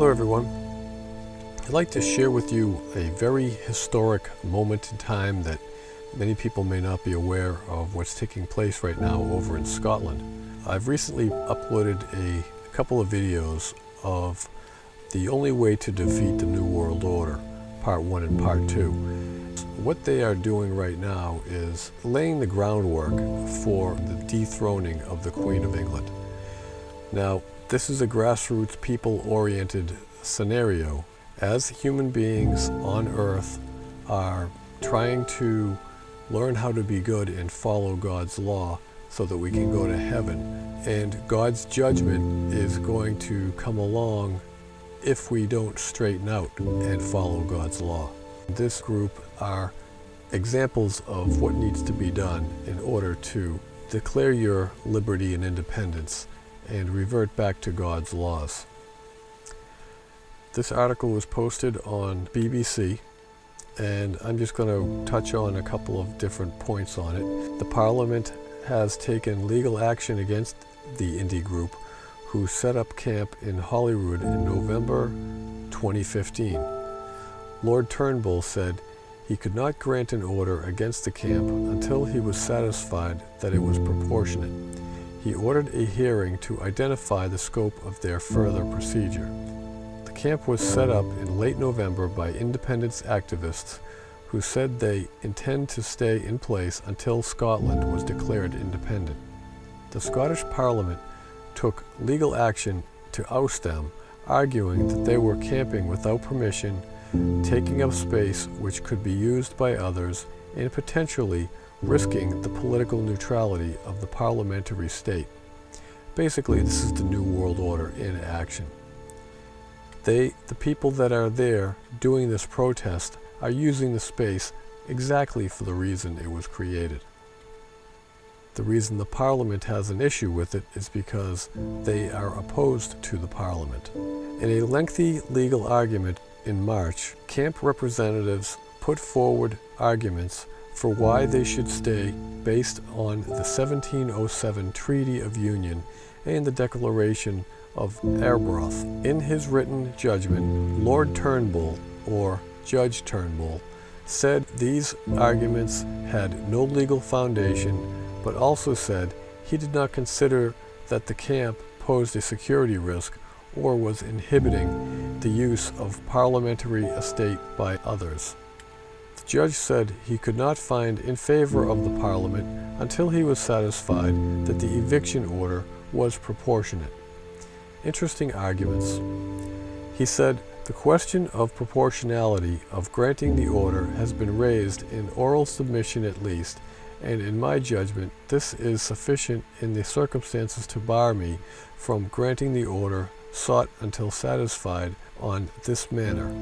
Hello everyone. I'd like to share with you a very historic moment in time that many people may not be aware of what's taking place right now over in Scotland. I've recently uploaded a couple of videos of the only way to defeat the New World Order, Part 1 and Part 2. What they are doing right now is laying the groundwork for the dethroning of the Queen of England. Now, this is a grassroots, people-oriented scenario. As human beings on Earth are trying to learn how to be good and follow God's law so that we can go to heaven, and God's judgment is going to come along if we don't straighten out and follow God's law. This group are examples of what needs to be done in order to declare your liberty and independence and revert back to God's laws. This article was posted on BBC, and I'm just going to touch on a couple of different points on it. The Parliament has taken legal action against the indie group who set up camp in Holyrood in November 2015. Lord Turnbull said he could not grant an order against the camp until he was satisfied that it was proportionate. He ordered a hearing to identify the scope of their further procedure. The camp was set up in late November by independence activists who said they intend to stay in place until Scotland was declared independent. The Scottish Parliament took legal action to oust them, arguing that they were camping without permission, taking up space which could be used by others, and potentially risking the political neutrality of the parliamentary state. Basically, this is the New World Order in action. The people that are there doing this protest are using the space exactly for the reason it was created. The reason the Parliament has an issue with it is because they are opposed to the Parliament. In a lengthy legal argument in March, camp representatives put forward arguments for why they should stay based on the 1707 Treaty of Union and the Declaration of Arbroath. In his written judgment, Lord Turnbull, or Judge Turnbull, said these arguments had no legal foundation, but also said he did not consider that the camp posed a security risk or was inhibiting the use of parliamentary estate by others. The judge said he could not find in favor of the Parliament until he was satisfied that the eviction order was proportionate. Interesting arguments. He said, the question of proportionality of granting the order has been raised in oral submission at least, and in my judgment, this is sufficient in the circumstances to bar me from granting the order sought until satisfied on this manner.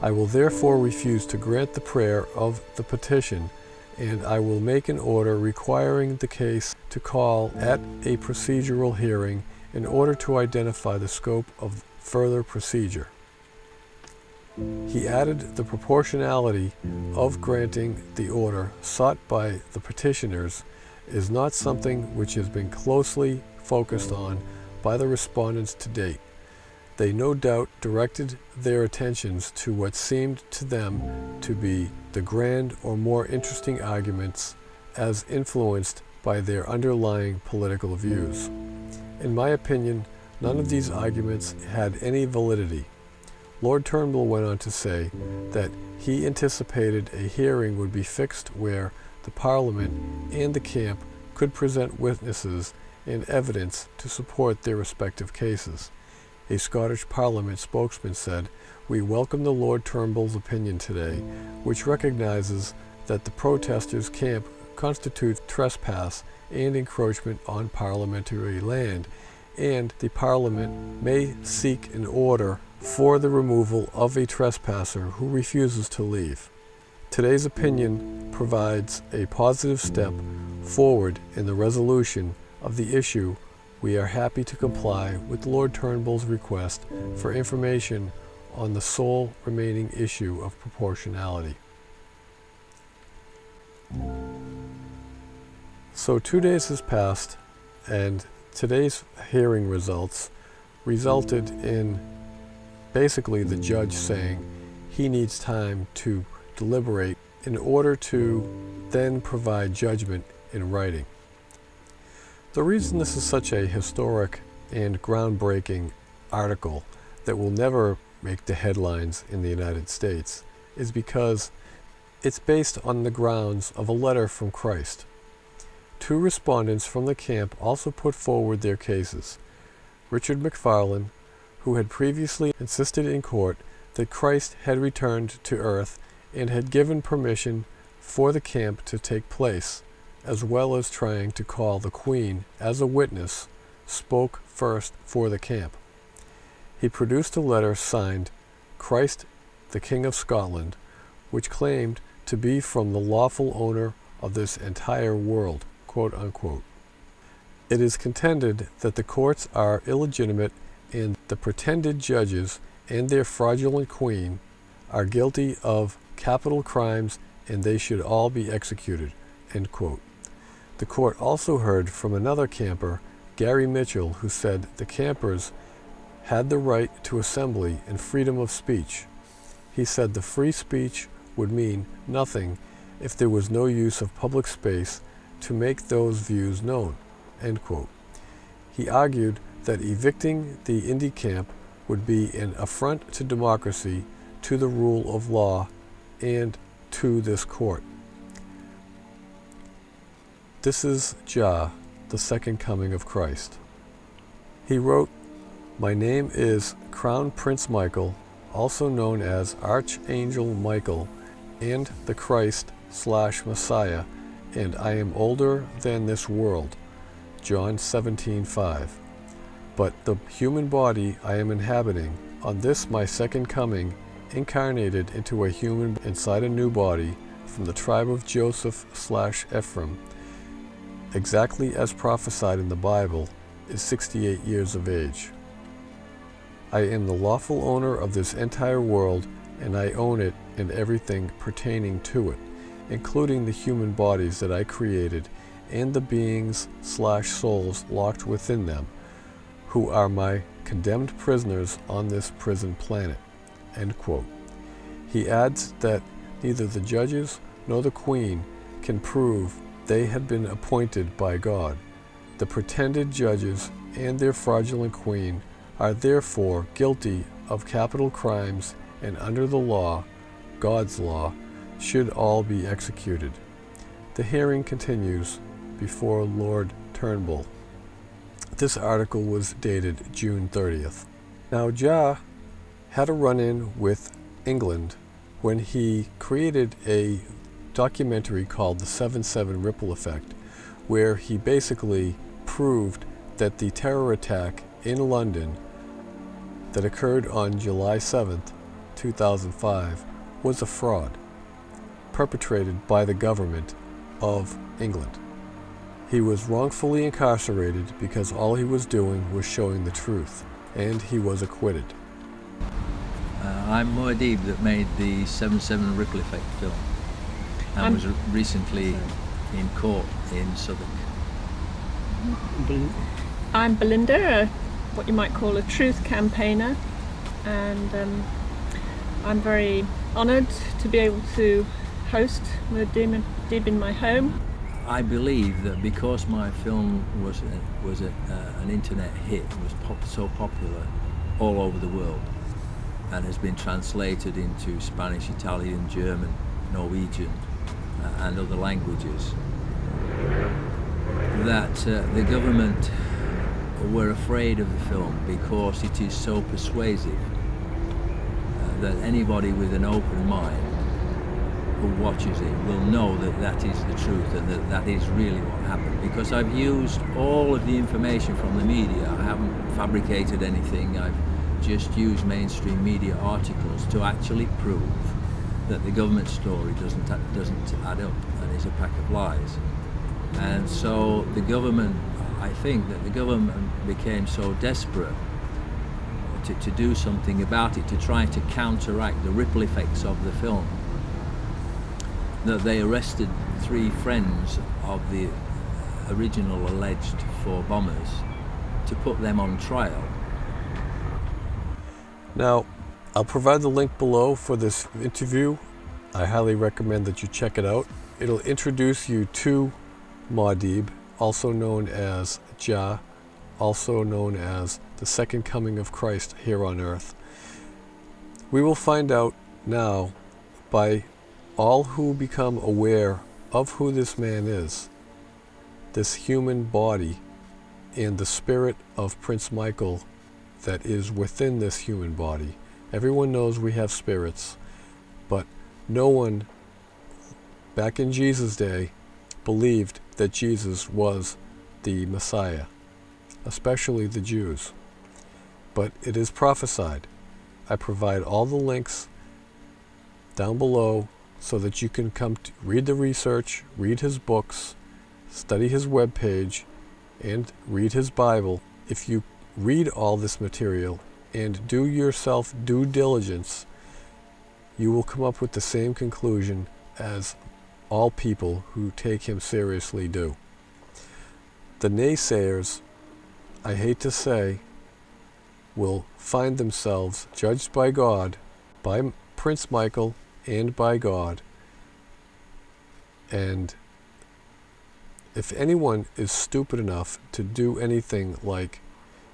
I will therefore refuse to grant the prayer of the petition, and I will make an order requiring the case to call at a procedural hearing in order to identify the scope of further procedure. He added the proportionality of granting the order sought by the petitioners is not something which has been closely focused on by the respondents to date. They no doubt directed their attentions to what seemed to them to be the grand or more interesting arguments as influenced by their underlying political views. In my opinion, none of these arguments had any validity. Lord Turnbull went on to say that he anticipated a hearing would be fixed where the Parliament and the camp could present witnesses and evidence to support their respective cases. A Scottish Parliament spokesman said, "We welcome the Lord Turnbull's opinion today, which recognizes that the protesters' camp constitutes trespass and encroachment on parliamentary land, and the Parliament may seek an order for the removal of a trespasser who refuses to leave. Today's opinion provides a positive step forward in the resolution of the issue. We are happy to comply with Lord Turnbull's request for information on the sole remaining issue of proportionality." So 2 days has passed, and today's hearing results resulted in basically the judge saying he needs time to deliberate in order to then provide judgment in writing. The reason this is such a historic and groundbreaking article that will never make the headlines in the United States is because it's based on the grounds of a letter from Christ. Two respondents from the camp also put forward their cases. Richard McFarlane, who had previously insisted in court that Christ had returned to earth and had given permission for the camp to take place, as well as trying to call the Queen as a witness, spoke first for the camp. He produced a letter signed Christ, the King of Scotland, which claimed to be from the lawful owner of this entire world, quote unquote. It is contended that the courts are illegitimate and the pretended judges and their fraudulent queen are guilty of capital crimes and they should all be executed, end quote. The court also heard from another camper, Gary Mitchell, who said the campers had the right to assembly and freedom of speech. He said the free speech would mean nothing if there was no use of public space to make those views known, end quote. He argued that evicting the indie camp would be an affront to democracy, to the rule of law, and to this court. This is Jah, the second coming of Christ. He wrote, "My name is Crown Prince Michael, also known as Archangel Michael, and the Christ/Messiah, and I am older than this world." John 17:5. "But the human body I am inhabiting, on this my second coming, incarnated into a human inside a new body, from the tribe of Joseph/Ephraim, exactly as prophesied in the Bible, is 68 years of age. I am the lawful owner of this entire world, and I own it and everything pertaining to it, including the human bodies that I created and the beings/souls locked within them, who are my condemned prisoners on this prison planet," end quote. He adds that neither the judges nor the Queen can prove they had been appointed by God. The pretended judges and their fraudulent queen are therefore guilty of capital crimes and under the law, God's law, should all be executed. The hearing continues before Lord Turnbull. This article was dated June 30th. Now, Jah had a run-in with England when he created a documentary called the 7/7 Ripple Effect, where he basically proved that the terror attack in London that occurred on July 7th, 2005, was a fraud perpetrated by the government of England. He was wrongfully incarcerated because all he was doing was showing the truth, and he was acquitted. I'm Muad'Dib, that made the 7/7 Ripple Effect film, and was recently in court in Southwark. I'm Belinda, what you might call a truth campaigner, and I'm very honoured to be able to host Muad'Dib in my home. I believe that because my film was an internet hit, was so popular all over the world, and has been translated into Spanish, Italian, German, Norwegian, and other languages, that the government were afraid of the film because it is so persuasive that anybody with an open mind who watches it will know that that is the truth and that that is really what happened. Because I've used all of the information from the media. I haven't fabricated anything. I've just used mainstream media articles to actually prove that the government story doesn't add up and is a pack of lies. And so the government, I think that the government became so desperate to do something about it, to try to counteract the ripple effects of the film, that they arrested 3 friends of the original alleged 4 bombers to put them on trial Now, I'll provide the link below for this interview. I highly recommend that you check it out. It'll introduce you to Muad'Dib, also known as Jah, also known as the second coming of Christ here on earth. We will find out now, by all who become aware of who this man is, this human body, and the spirit of Prince Michael that is within this human body. Everyone knows we have spirits, but no one back in Jesus' day believed that Jesus was the Messiah, especially the Jews. But it is prophesied. I provide all the links down below so that you can come to read the research, read his books, study his webpage, and read his Bible. If you read all this material and do yourself due diligence, you will come up with the same conclusion as all people who take him seriously do. The naysayers, I hate to say, will find themselves judged by God, by Prince Michael, and by God. And if anyone is stupid enough to do anything like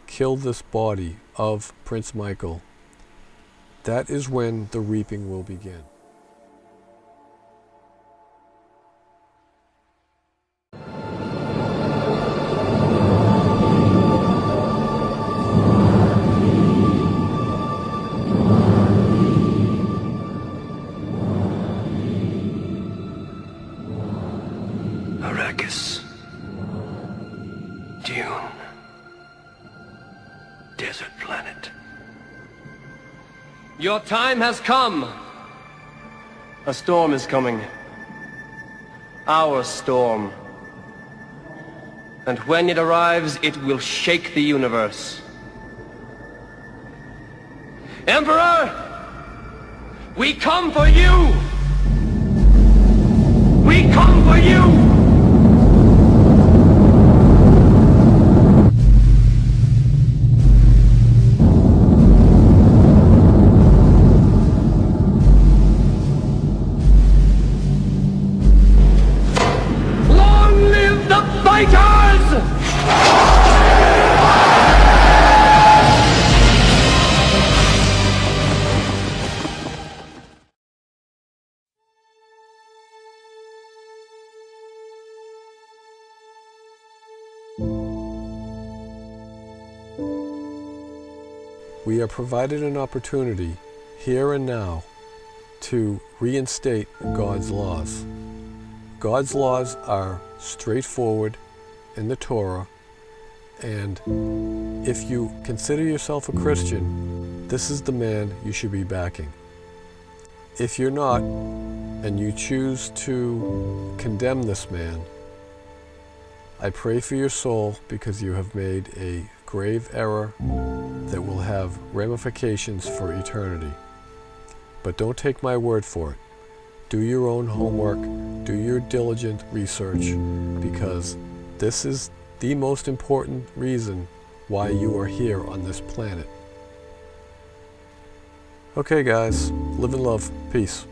kill this body of Prince Michael, that is when the reaping will begin. Arrakis. Dune. Desert planet. Your time has come. A storm is coming. Our storm. And when it arrives, it will shake the universe. Emperor! We come for you! We come for you! We are provided an opportunity here and now to reinstate God's laws. God's laws are straightforward in the Torah, and if you consider yourself a Christian, this is the man you should be backing. If you're not, and you choose to condemn this man, I pray for your soul, because you have made a grave error that will have ramifications for eternity. But don't take my word for it. Do your own homework, do your diligent research, because this is the most important reason why you are here on this planet. Okay guys, live in love, peace.